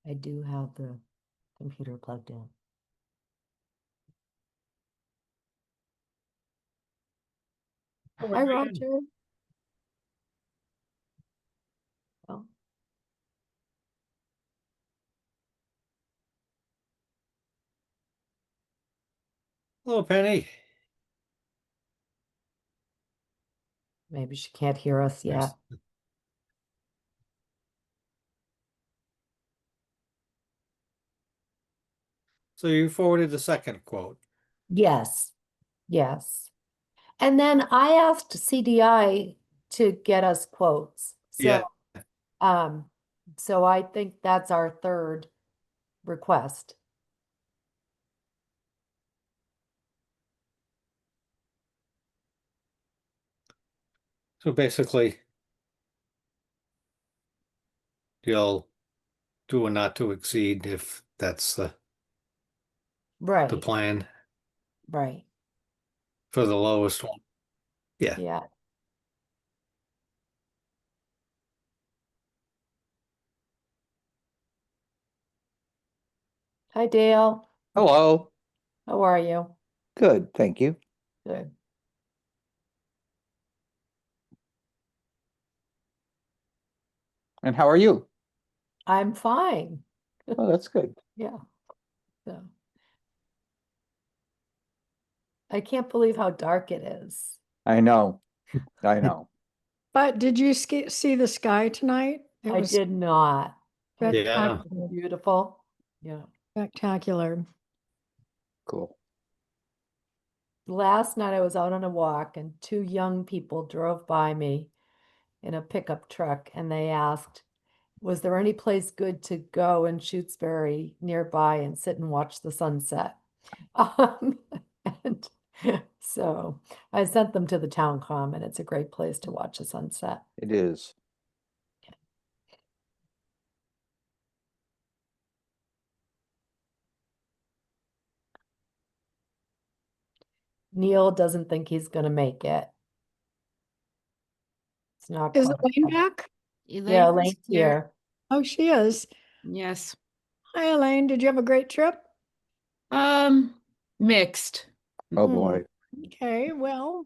I do have the computer plugged in. Hi, Roger. Oh, Hello, Penny. maybe she can't hear us yet. So you forwarded the second quote. Yes, yes. And then I asked CDI to get us quotes. Yeah. Um, so I think that's our third request. So basically, you'll do a not to exceed if that's the Right, plan right. for the lowest one. Yeah. Yeah. Hi, Dale. Hello. How are you? Good, thank you. Good. And how are you? I'm fine. Oh, that's good. Yeah. So I can't believe how dark it is. I know. I know. But did you see the sky tonight? It I was did not. Yeah. spectacular. Beautiful. Yeah. Spectacular. Cool. Last night I was out on a walk and two young people drove by me in a pickup truck and they asked, was there any place good to go in Shutesbury nearby and sit and watch the sunset? And so I sent them to the town common. It's a great place to watch a sunset. It is. Neil doesn't think he's going to make it. It's not Is quite. Elaine back? Yeah, Elaine's Elaine's here. Oh, she is. Yes. Hi, Elaine. Did you have a great trip? Mixed. Oh, Hmm. boy. Okay, well,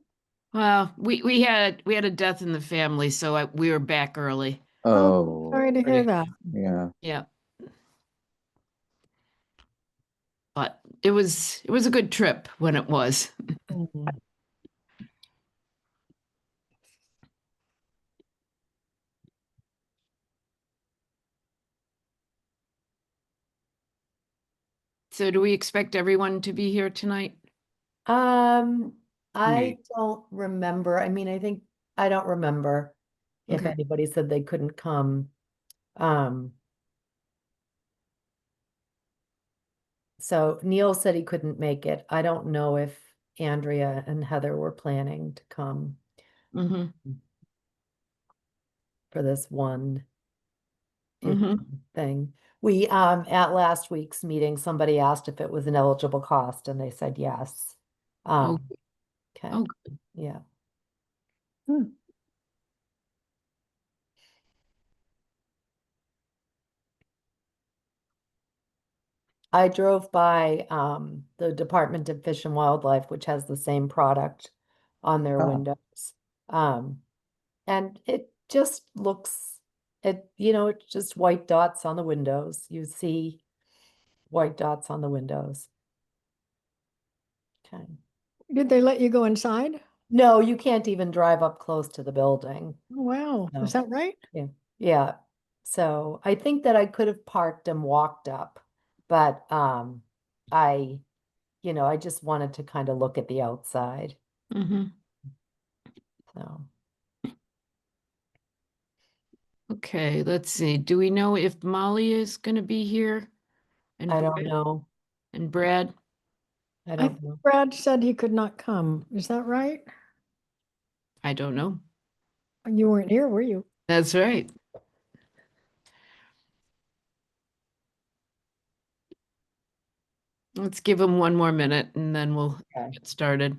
Well, we had a death in the family, so we were back early. Oh, sorry to hear that. yeah. Yeah. But it was a good trip when it was. Mhm. So do we expect everyone to be here tonight? Um, I Me. don't remember. I mean, I don't remember if Okay. anybody said they couldn't come. Um, so Neil said he couldn't make it. I don't know if Andrea and Heather were planning to come Mm-hmm. for this one Mm-hmm. thing. We, at last week's meeting, somebody asked if it was an eligible cost and they said yes. Oh, Okay, oh, yeah. I drove by the Department of Fish and Wildlife, which has the same product on their Oh. windows. And it just looks, it's just white dots on the windows. You see white dots on the windows. Okay. Did they let you go inside? No, you can't even drive up close to the building. Oh, wow. No. Is that right? Yeah. Yeah. So I think that I could have parked and walked up, but I I just wanted to kind of look at the outside. mm-hmm. So Okay, let's see. Do we know if Molly is going to be here? And I don't Brad- know. And Brad? I I don't think know. Brad said he could not come. Is that right? I don't know. You weren't here, were you? That's right. Let's give him one more minute and then we'll Okay. get started.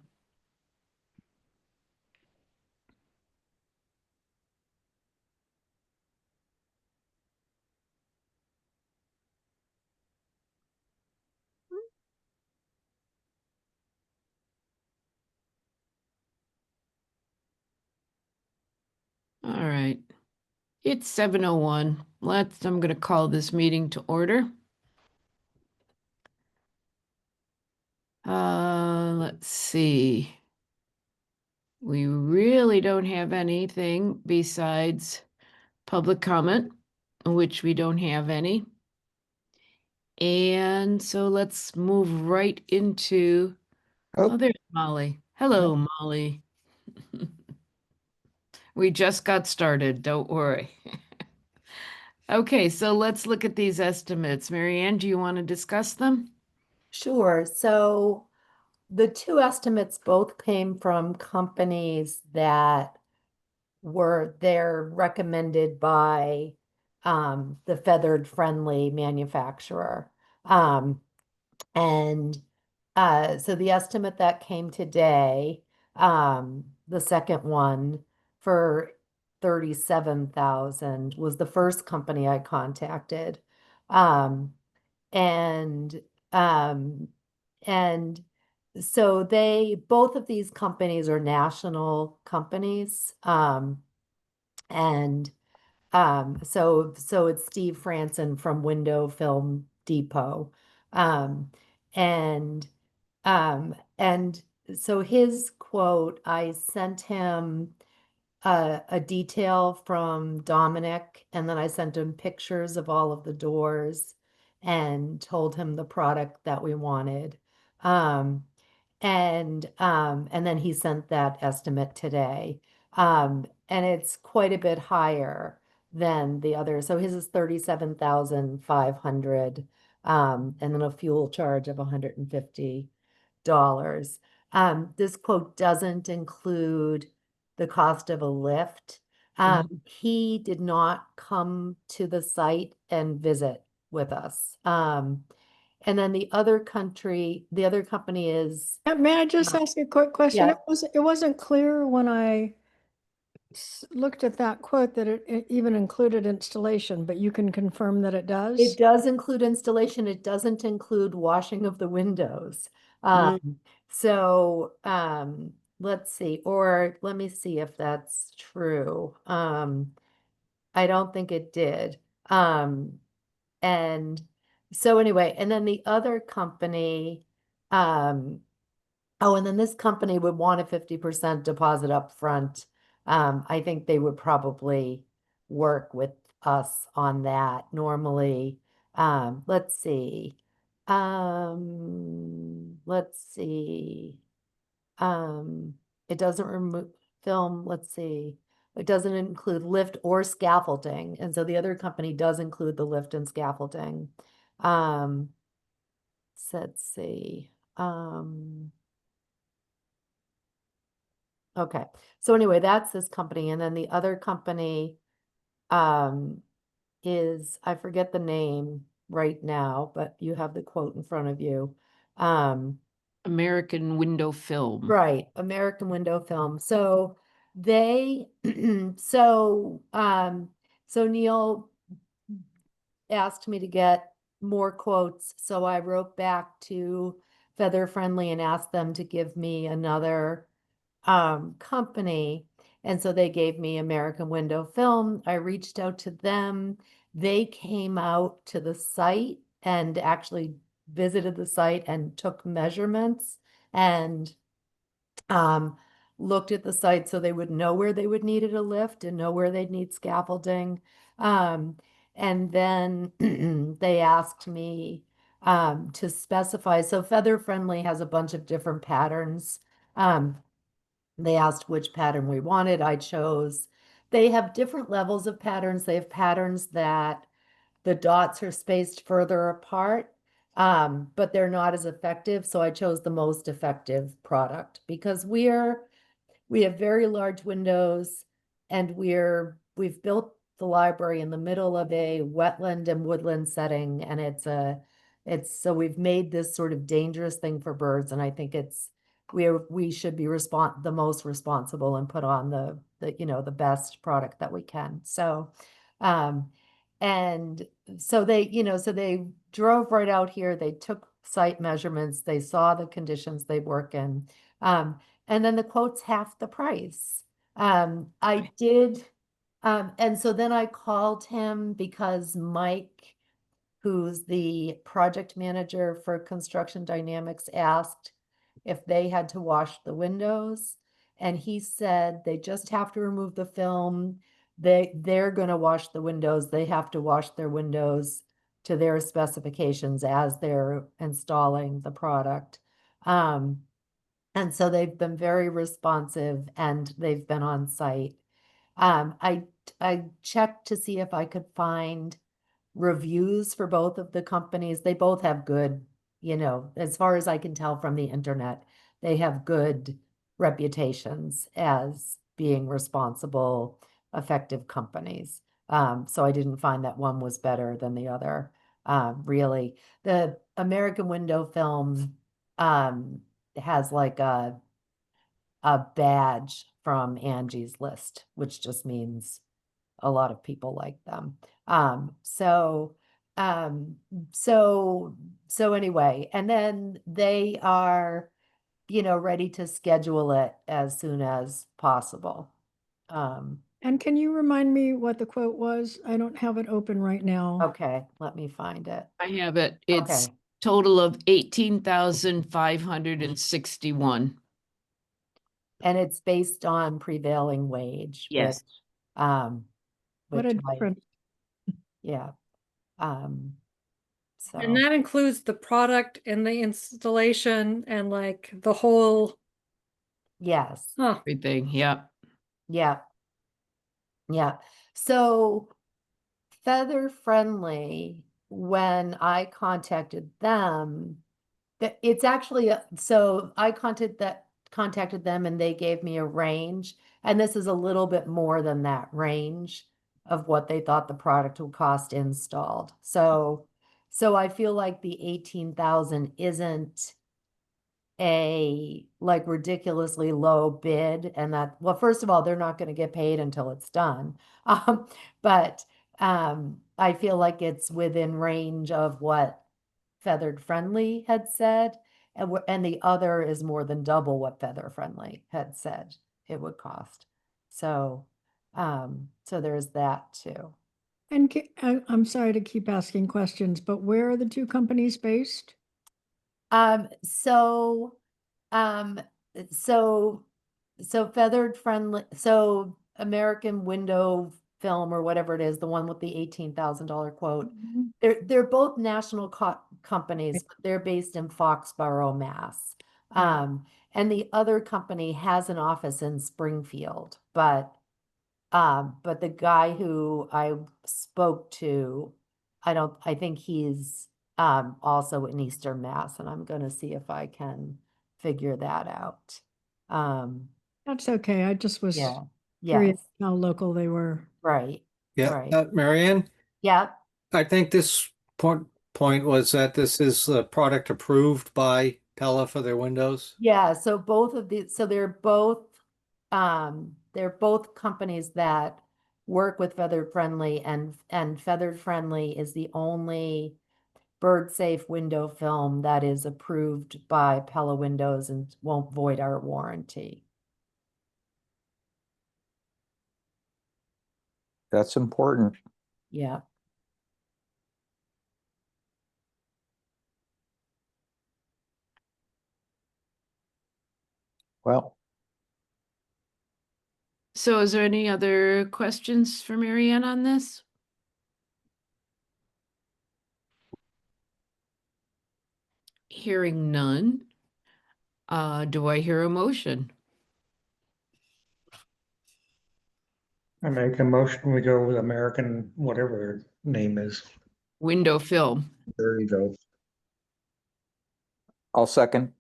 It's 7:01. I'm going to call this meeting to order. Let's see. We really don't have anything besides public comment, which we don't have any. And so let's move right into, Oh, there's Molly. Hello, Molly. We just got started, don't worry. Okay, so let's look at these estimates. Marianne, do you want to discuss them? Sure. So the two estimates both came from companies that they're recommended by the feathered friendly manufacturer. And so the estimate that came today, the second one for 37,000 was the first company I contacted. Um, and um, and so both of these companies are national companies. And so it's Steve Franson from Window Film Depot. Um, and and so his quote, I sent him a detail from Dominic, and then I sent him pictures of all of the doors and told him the product that we wanted. Um, and then he sent that estimate today. And it's quite a bit higher than the other. So his is 37,500, and then a fuel charge of $150. This quote doesn't include the cost of a lift. He did not come to the site and visit with us. And then the other company is, May I just ask a quick question? Yeah. It wasn't clear when I looked at that quote that it even included installation, but you can confirm that it does? it does include installation. It doesn't include washing of the windows. Mm. So let's see, or let me see if that's true. I don't think it did. And so anyway, and then the other company, oh, and then this company would want a 50% deposit up front. I think they would probably work with us on that normally. Let's see. Let's see. It doesn't remove film, let's see. It doesn't include lift or scaffolding. And so the other company does include the lift and scaffolding. So let's see. Okay. So anyway, that's this company. And then the other company is, I forget the name right now, but you have the quote in front of you. American Window Film. Right, American Window Film. So they so Neil asked me to get more quotes, so I wrote back to Feather Friendly and asked them to give me another company. And so they gave me American Window Film. I reached out to them. They came out to the site and actually visited the site and took measurements and looked at the site so they would know where they would need a lift and know where they'd need scaffolding. And then they asked me to specify. So Feather Friendly has a bunch of different patterns. They asked which pattern we wanted. I chose. They have different levels of patterns. They have patterns that the dots are spaced further apart, but they're not as effective. So I chose the most effective product because we have very large windows and we've built the library in the middle of a wetland and woodland setting. And so we've made this sort of dangerous thing for birds. And I think we should be the most responsible and put on the best product that we can. So, and so they drove right out here. They took site measurements. They saw the conditions they work in. And then the quote's half the price. I did And so then I called him because Mike, who's the project manager for Construction Dynamics, asked if they had to wash the windows. And he said they just have to remove the film. They're gonna wash the windows. They have to wash their windows to their specifications as they're installing the product. And so they've been very responsive and they've been on site. I checked to see if I could find reviews for both of the companies. They both have good, as far as I can tell from the internet, they have good reputations as being responsible, effective companies. So I didn't find that one was better than the other. Really, the American Window Film has like a badge from Angie's List, which just means a lot of people like them. So anyway, and then they are, ready to schedule it as soon as possible. And can you remind me what the quote was? I don't have it open right now. Okay, let me find it. I have it. It's Okay. total of 18,561. And it's based on prevailing wage, Yes. which, What a which difference. yeah. And So, that includes the product and the installation and like the whole, yes. huh, Everything. Yeah. Yeah. Yeah. So Feather Friendly, when I contacted them, it's actually, so I contacted them and they gave me a range. And this is a little bit more than that range of what they thought the product would cost installed. So I feel like the 18,000 isn't a like ridiculously low bid, and that, well, first of all, they're not going to get paid until it's done. But I feel like it's within range of what Feathered Friendly had said, and the other is more than double what Feather Friendly had said it would cost. So so there's that too. And I'm sorry to keep asking questions, but where are the two companies based? So, um, so, so Feathered Friendly, so American Window Film or whatever it is, the one with the $18,000 quote. Mhm. They're both national companies, but they're based in Foxborough, Mass. And the other company has an office in Springfield, but the guy who I spoke to, I think he's also in Eastern Mass, and I'm gonna see if I can figure that out. That's okay. I just was Yeah, curious yes, how local they were. right, Yeah, right. Marianne, Yeah, I think this point was that this is a product approved by Pella for their windows. yeah, so both of these, so they're both companies that work with Feathered Friendly, and Feathered Friendly is the only bird safe window film that is approved by Pella Windows and won't void our warranty. That's important. Yeah. Well, So is there any other questions for Marianne on this? Hearing none. Do I hear a motion? I make a motion, we go with American, whatever their name is. Window film. There you go. I'll second.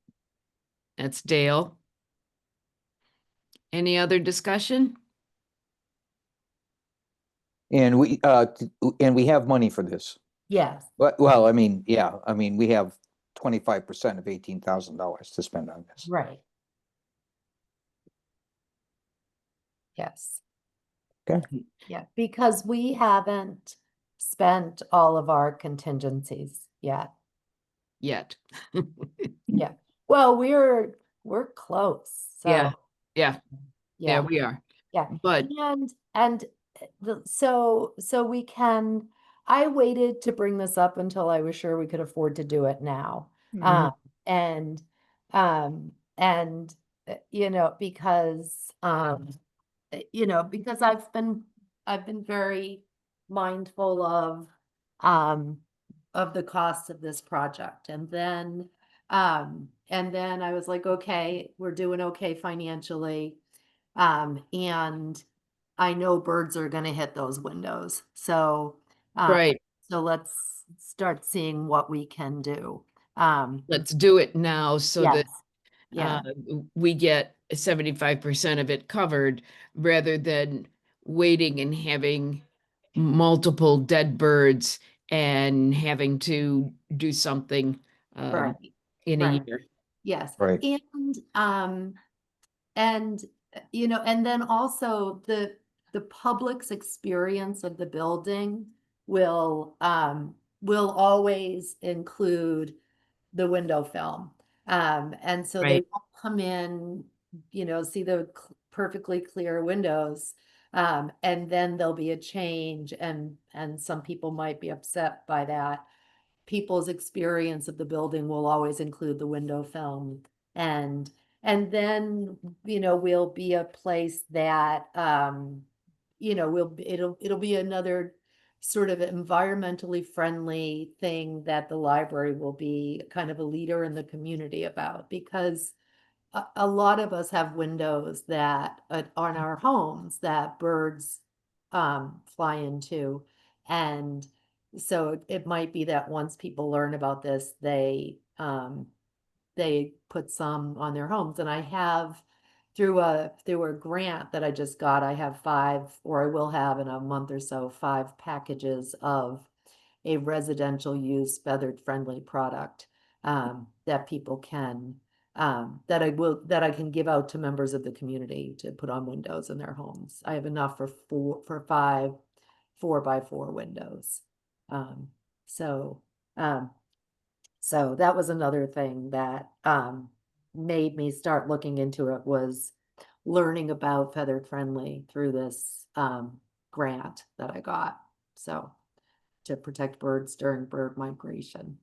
That's Dale. Any other discussion? And we have money for this. Yes, Well, I mean, yeah, I mean, we have 25% of $18,000 to spend on this. right. Yes. Okay. Yeah, because we haven't spent all of our contingencies yet. Yet. Yeah. Well, we're close. So Yeah. Yeah. Yeah, yeah. we are. Yeah. But And so we can, I waited to bring this up until I was sure we could afford to do it now. Mhm. And, and, you know, because, because I've been very mindful of the cost of this project. And then I was like, okay, we're doing okay financially. And I know birds are gonna hit those windows. So, Right. so let's start seeing what we can do. Um, Let's do it now so that yes, yeah, we get 75% of it covered rather than waiting and having multiple dead birds and having to do something right, in a right. year. Yes. Right. And and then also the public's experience of the building will always include the window film. And so they Right. won't come in, see the perfectly clear windows. And then there'll be a change and some people might be upset by that. People's experience of the building will always include the window film. And and then, we'll be a place that it'll be another sort of environmentally friendly thing that the library will be kind of a leader in the community about, because a lot of us have windows that on our homes that birds fly into. And so it might be that once people learn about this, they put some on their homes. And I have through a grant that I just got, I have 5, or I will have in a month or so, 5 packages of a residential use feathered friendly product that people can that I can give out to members of the community to put on windows in their homes. I have enough for 5 4x4 windows. Um, so um, so that was another thing that made me start looking into it, was learning about feathered friendly through this grant that I got. So to protect birds during bird migration.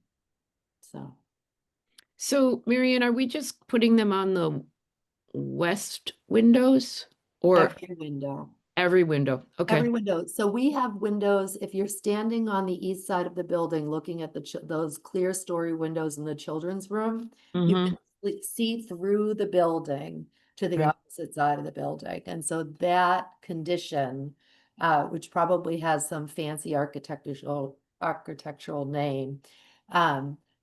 So, Marianne, are we just putting them on the west windows or Every window. every window? Okay. Every window. So we have windows, if you're standing on the east side of the building, looking at those clear story windows in the children's room, you Mhm. can see through the building to the Right. opposite side of the building. And so that condition, which probably has some fancy architectural name,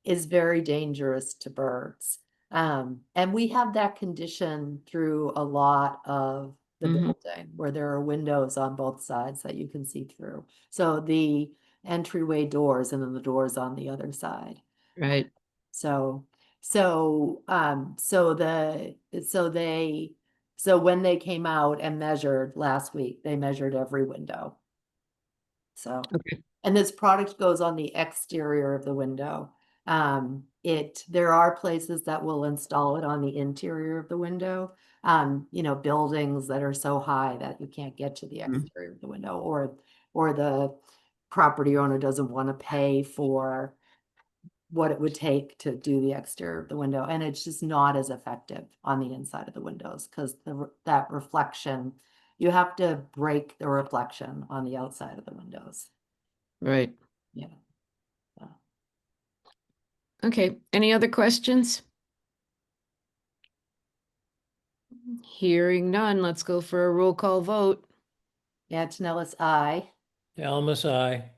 is very dangerous to birds. And we have that condition through a lot of the Mhm. building, where there are windows on both sides that you can see through. So the entryway doors and then the doors on the other side. Right. So when they came out and measured last week, they measured every window. So, Okay. and this product goes on the exterior of the window. There are places that will install it on the interior of the window. Buildings that are so high that you can't get to the Mhm. exterior of the window, or the property owner doesn't want to pay for what it would take to do the exterior of the window. And it's just not as effective on the inside of the windows, because that reflection, you have to break the reflection on the outside of the windows. Right. Yeah. Okay. Any other questions? Hearing none, let's go for a roll call vote. Antonellis, aye. Almus, aye.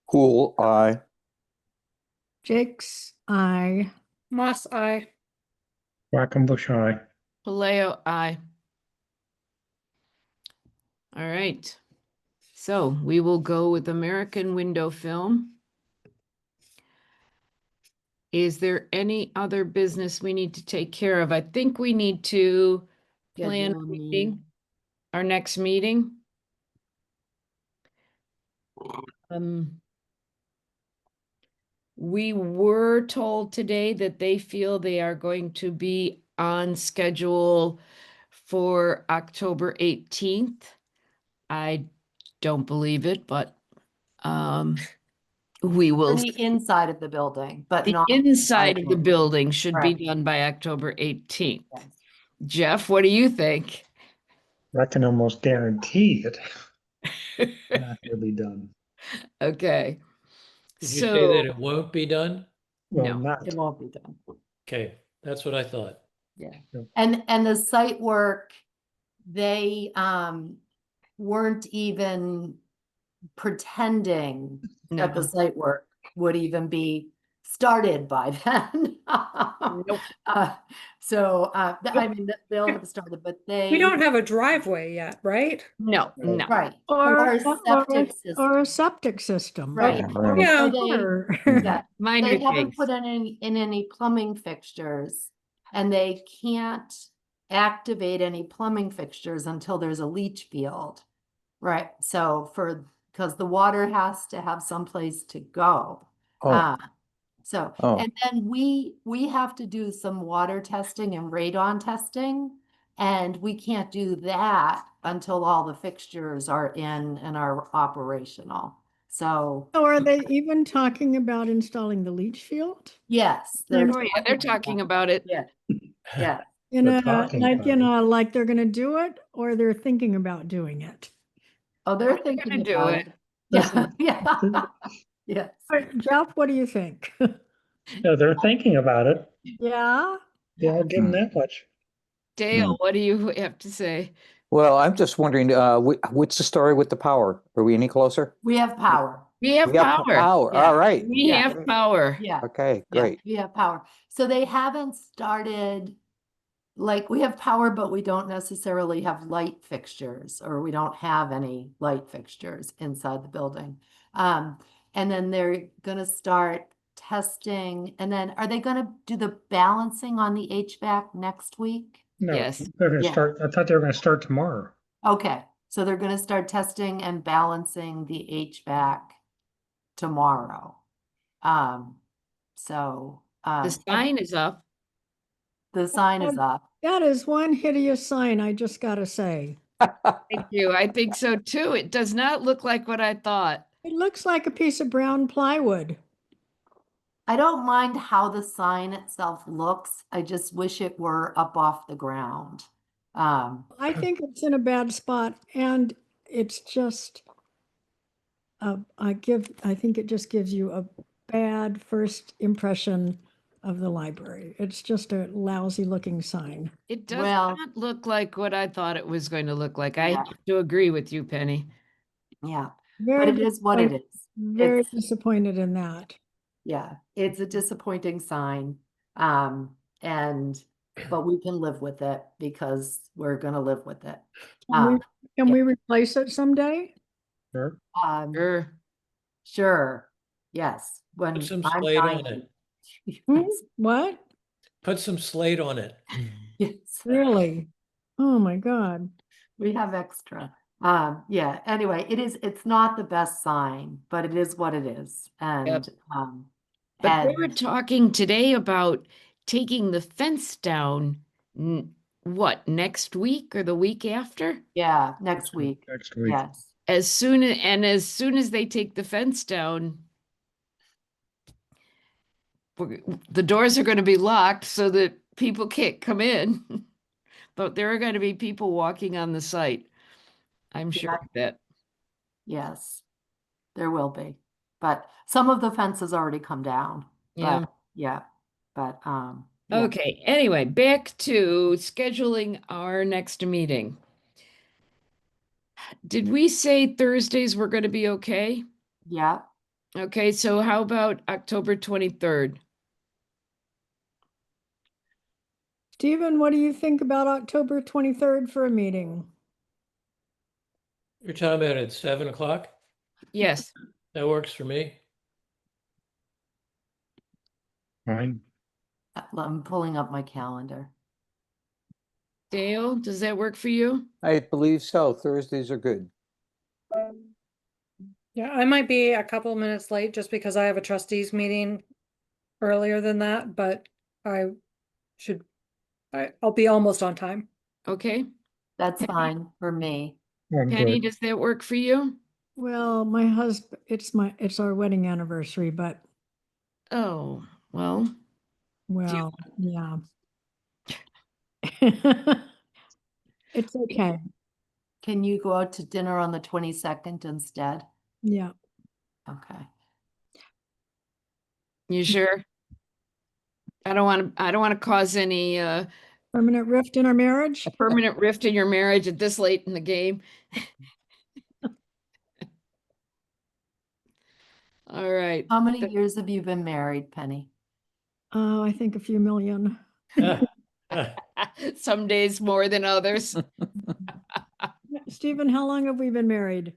Cool, Jake's, I. Moss, I. Quackenbush, aye. Paleo, aye. All right. So we will go with American Window Film. Is there any other business we need to take care of? I think we need to plan Schedule a a meeting. meeting, our next meeting. We were told today that they feel they are going to be on schedule for October 18th. I don't believe it, but we will. On the inside of the building, but The not. inside of the outside. building should be Right. done by October 18th. Yes. Jeff, what do you think? I can almost guarantee it. Not gonna be done. Okay. Did you say that So, it won't be done? Well, No. not. It won't be done. Okay, that's what I thought. Yeah. Yep. And the site work, they weren't even pretending that the no. site work would even be started by then. Nope. I mean, they'll have started, but they. We don't have a driveway yet, right? No, no. Right. Or, a septic system. or a septic system. Right. Yeah, right. Yeah. So they- Yeah, Mind they your haven't case. put in any plumbing fixtures, and they can't activate any plumbing fixtures until there's a leach field. Right, so because the water has to have someplace to go. Oh, Oh. And then we have to do some water testing and radon testing, and we can't do that until all the fixtures are in and are operational. So, So are they even talking about installing the leach field? yes. Oh, Oh, yeah, they're talking about it. Yeah, yeah. In They're a, talking like, about it. like they're gonna do it, or they're thinking about doing it? Oh, they're They're gonna thinking do about it. it. Yeah, yeah. Yes. Jeff, what do you think? Yeah, they're thinking about it. Yeah, Yeah, I'll give them that much. Dale, what do you have to say? Well, I'm just wondering, what's the story with the power? Are we any closer? We have power. We have We have power. Power, Yeah. all right. We Yeah. have power. Yeah. Okay, Yeah, great. we have power. So they haven't started, like, we have power, but we don't necessarily have light fixtures, or we don't have any light fixtures inside the building. And then they're gonna start testing, and then are they gonna do the balancing on the HVAC next week? No, Yes. they're gonna Yeah. start, I thought they were gonna start tomorrow. Okay, so they're gonna start testing and balancing the HVAC tomorrow. So, The sign is up. the sign is up. that is one hideous sign, I just gotta say. Thank you. I think so too. It does not look like what I thought. It looks like a piece of brown plywood. I don't mind how the sign itself looks. I just wish it were up off the ground. I think it's in a bad spot, and it's just, I think it just gives you a bad first impression of the library. It's just a lousy looking sign. It does Well- not look like what I thought it was going to look like. I Yeah. have to agree with you, Penny. Yeah, but Very, it is what it is. very It's, disappointed in that. yeah, it's a disappointing sign. But we can live with it because we're gonna live with it. Can we, Um, can we replace it someday? Sure. Sure. Sure, yes. When Put some I'm slate on dying- it. Hmm? Yes, What? Put some slate on it. yes. Really? Oh, my God. We have extra. Yeah, anyway, it's not the best sign, but it is what it is. And, But they were and talking today about taking the fence down, next week or the week after? yeah, next week, Next week. yes. As soon as they take the fence down, the doors are going to be locked so that people can't come in. But there are going to be people walking on the site. I'm sure Yeah. of that. Yes, there will be. But some of the fences already come down. Yeah. But yeah, yeah. Okay, anyway, back to scheduling our next meeting. Did we say Thursdays were going to be okay? Yeah, Okay, so how about October 23rd? Stephen, what do you think about October 23rd for a meeting? You're talking about at 7 o'clock? Yes, That works for me. Fine. I'm pulling up my calendar. Dale, does that work for you? I believe so. Thursdays are good. Yeah, I might be a couple minutes late just because I have a trustees meeting earlier than that, but I'll be almost on time. Okay, That's fine for me. I'm Penny, good. does that work for you? Well, my husband, it's our wedding anniversary, but Oh, well, well, yeah. It's okay. Can you go out to dinner on the 22nd instead? Yeah. Okay. you sure? I don't want to cause any Permanent rift in our marriage? permanent rift in your marriage at this late in the game. All right. How many years have you been married, Penny? Oh, I think a few million. Some days more than others. Stephen, how long have we been married?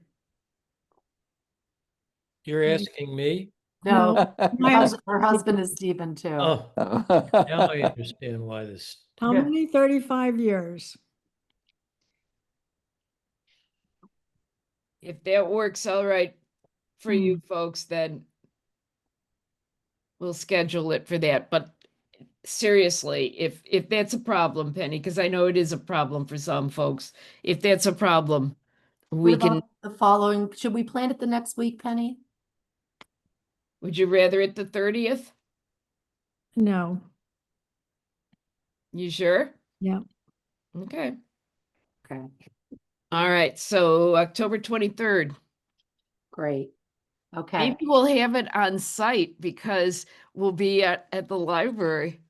You're asking me? No, My husband- her husband is Stephen too. Oh, now I understand why this. How Yeah. many? 35 years. If that works all right for you folks, then we'll schedule it for that. But seriously, if that's a problem, Penny, because I know it is a problem for some folks, if that's a problem, we What can, about the following, should we plan it the next week, Penny? would you rather it the 30th? No. You sure? Yeah. Okay. Okay, All right. So October 23rd. great. Okay, Maybe we'll have it on site because we'll be at the library.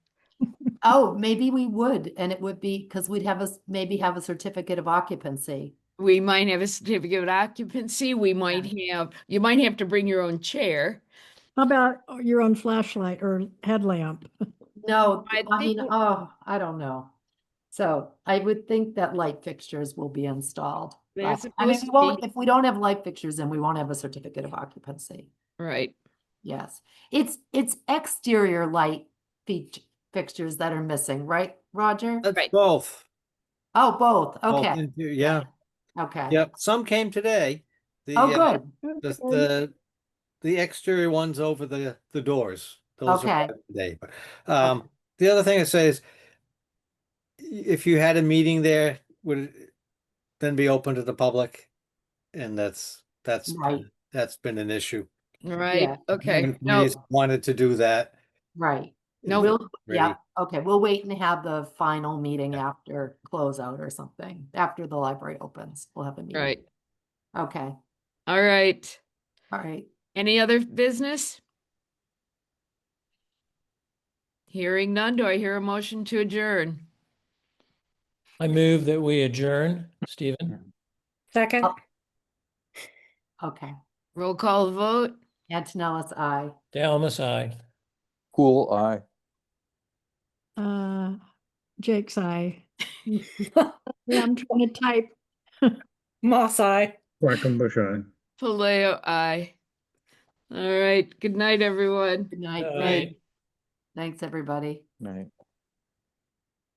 oh, maybe we would, and it would be, because we'd have maybe have a certificate of occupancy. We might have a certificate of occupancy. We might have, you might have to bring your own chair. How about your own flashlight or headlamp? No, I I mean, think- oh, I don't know. So I would think that light fixtures will be installed. They're But, I mean, supposed we to won't, be. if we don't have light fixtures, then we won't have a certificate of occupancy. Right. Yes, it's exterior light fixtures that are missing, right, Roger? Right. Both. Oh, both, Both okay, Yeah, okay. yep. Some came today. The, Oh, good, the exterior ones over the doors. Those Okay. are today. But the other thing I say is, if you had a meeting there, would it then be open to the public? And that's Right. that's been an issue. Right. Yeah. Okay. And No, we wanted to do that. right. No. We'll, yeah, Ready. okay, we'll wait and have the final meeting after closeout or something, after the library opens, we'll have a meeting. right. Okay, All right. all right. Any other business? Hearing none, do I hear a motion to adjourn? I move that we adjourn, Stephen. Second, Oh. Okay, Roll call vote. Antonellis, aye. Dalmas, aye. Cool eye. Jake's eye. Yeah, I'm trying to type. Moss eye. Quackenbush eye. Paleo, aye. All right. Good night, everyone. Good night. Aye. Thanks. Thanks, everybody. Right.